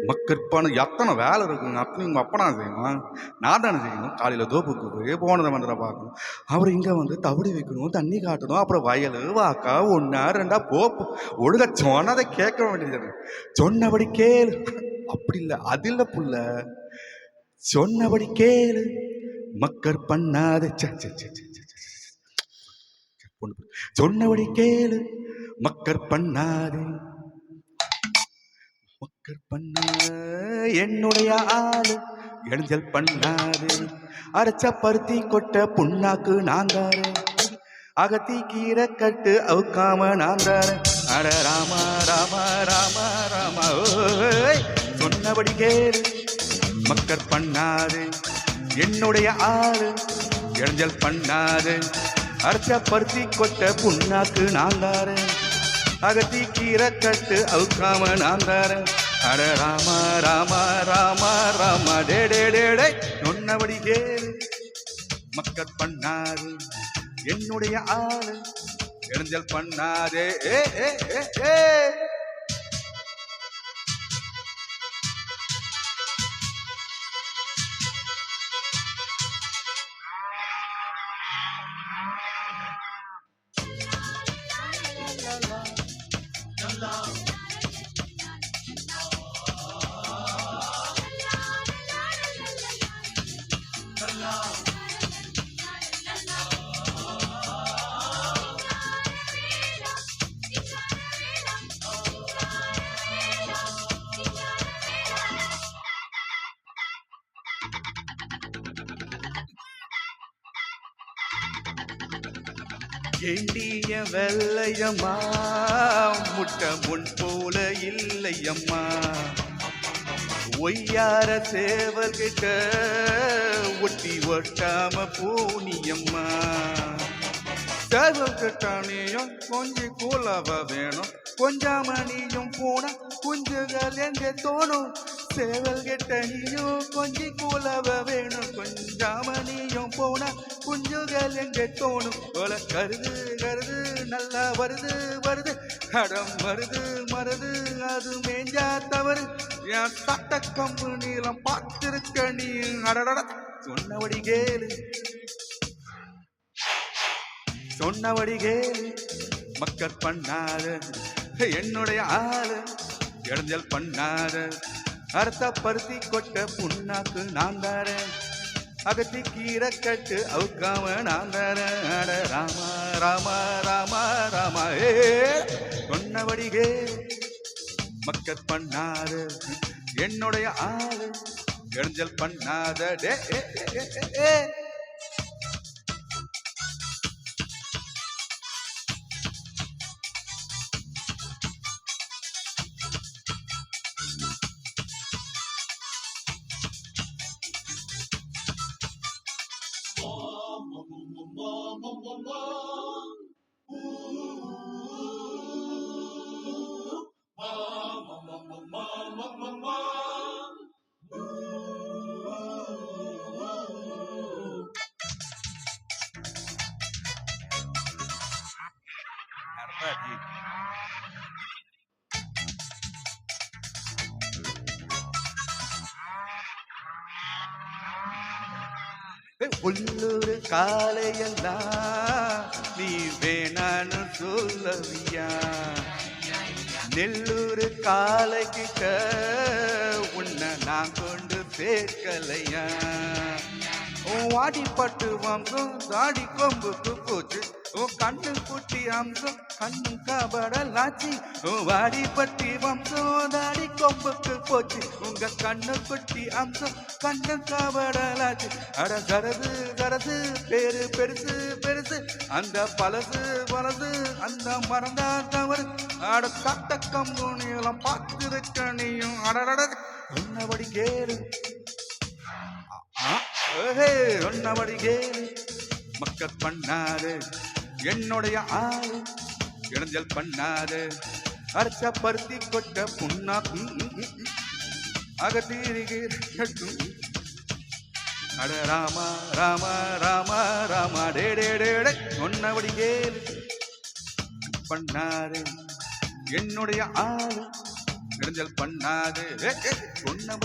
மக்கற்பான எத்தனை வேலை இருக்குங்க. அத்தனை உங்கள் அப்பனா செய்யணும், நான் தானே செய்யணும். காலையில் தோப்புக்கு போய் போனதை வந்துட பார்க்கணும். அப்புறம் இங்கே வந்து தவிடு வைக்கணும், தண்ணி காட்டணும், அப்புறம் வயல் வாக்கா ஒன்றா ரெண்டா போப்போம். ஒழுங்கா சொன்னதை கேட்க வேண்டியது. சொன்னபடி கேளு. அப்படி இல்லை, அது இல்லை புள்ள. சொன்னபடி கேளு, மக்கர் பண்ணாத. சொன்னபடி கேளு, மக்கர் பண்ணாதே. மக்கர் பண்ண என்னுடைய ஆளு இடைஞ்சல் பண்ணாது. அரைச்ச பருத்தி கொட்ட புண்ணாக்கு நான் தாரேன். அகத்தி கீரை கட்டு அவுக்காம நான் தாரேன். அட ராமா ராமா ராமா ராமா. ஓய் சொன்னபடி கேளு, மக்கர் பண்ணாது. என்னுடைய ஆளு இடைஞ்சல் பண்ணாது. அரைச்ச பருத்தி கொட்ட புண்ணாக்கு நான் தாரேன். அகத்தி கீரை கட்டு அவுக்காம நான் தாரேன். அட ராமா ராமா ராமா ராமா. டே டே டே டே சொன்னபடி கேளு, மக்கள் பண்ணாது. என்னுடைய ஆளு இடைஞ்சல் பண்ணாதே. ஏ ஏ ஏ ஏ எண்டிய வெள்ளையம்மா முட்டை முன் போல இல்லையம்மா. ஒய்யார சேவல்கிட்ட ஒட்டி ஒட்டாம போனியம்மா. சேவல் கிட்டானியும் கொஞ்சம் கூலவ வேணும். கொஞ்சாமணியும் போனா குஞ்சுகள் எங்கே தோணும். சேவல் கிட்டனியும் கொஞ்சம் கூலவ வேணும். கொஞ்சாமணியும் போனா குஞ்சுகள் எங்கே தோணும். போல கருது கருது நல்லா வருது வருது. கடம் வருது மருது அது மேஞ்சா தவறு. என் சட்ட கம்பு நீளம் பார்த்திருக்க நீ. அடட சொன்னபடி கேளு, சொன்னபடி கேளு, மக்கள் பண்ணாத. என்னுடைய ஆளு இடைஞ்சல் பண்ணாத. அர்த்த பருத்தி கொட்ட புண்ணாக்கு நான் தாரேன். அகத்தி கீரை கட்டு அவுக்காம நான் தாரேன். அட ராமா ராமா ராமா ராமா. ஏ சொன்னபடி கேளு, மக்கள் பண்ணாத. என்னுடைய ஆளு இடைஞ்சல் பண்ணாத. டே ஏ ஏ ஏ உள்ளூர் காலையெல்லாம் நீ வேணான்னு சொல்லவியா. நெல்லூர் காலைக்கிட்ட உன்னை நான் கொண்டு சேர்க்கலையா. வாடி பட்டு வம்சம் தாடி கொம்புக்கு போச்சு. கண்ணு குட்டி அம்சம் கண்ணும் கபடலாச்சு. வாடி பட்டி வம்சம் தாடி கொம்புக்கு போச்சு. உங்க கண்ணு குட்டி அம்சம் கண்ணு கபடலாச்சு. அட கரது கரது பேரு பெருசு பெருசு. அந்த பழசு பழசு அந்த மறந்தா தவறு. அட சட்ட கம்பு நீளம் பார்த்திருக்க நீயும். அடட சொன்னபடி கேளு, சொன்னபடி கேளு, மக்கள் பண்ணாது. என்னுடைய ஆளு இடைஞ்சல் பண்ணாது. அரைச்ச பருத்தி கொட்ட புண்ணாக்கு அகத்தீரிக்கும். அட ராமா ராமா ராமா ராமா. டே டே டே டே சொன்னபடி கேளு, பண்ணாது. என்னுடைய ஆளு இடைஞ்சல் பண்ணாது சொன்ன